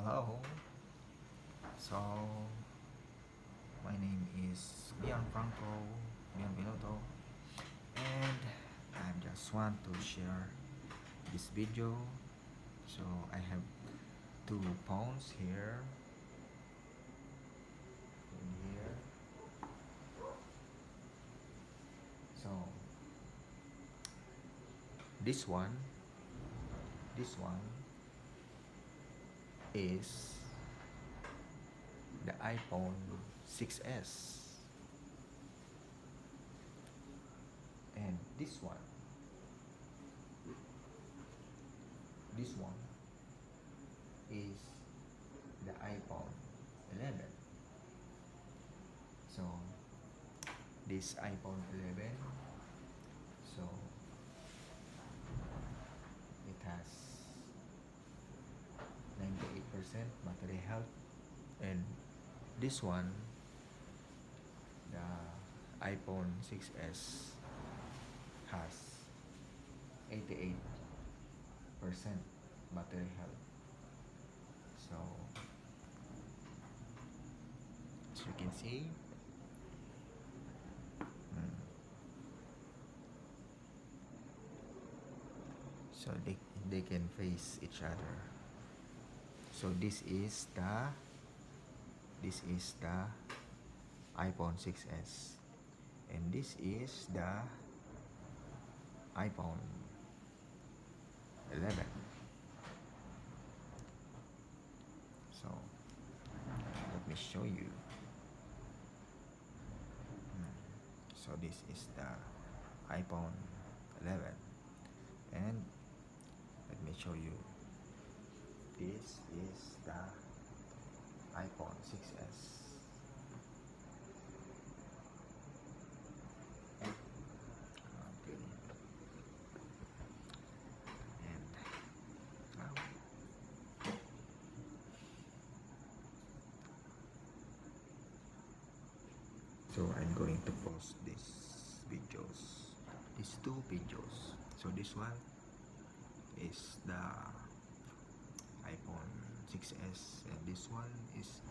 Hello. So, my name is Gianfranco Bienvenuto, and I just want to share this video. So, I have two phones here and here. So, this one is the iPhone 6s, and this one is the iPhone 11. So this iPhone 11, so it has 98% battery health, and this one, the iPhone 6s, has 88% battery health. So as you can see, so they can face each other. So this is the iPhone 6s, and this is the iPhone 11. So let me show you. So this is the iPhone 11, and let me show you. This is the iPhone 6s. Okay. And now, so I'm going to post these two videos. So this one is the iPhone 6s, and this one is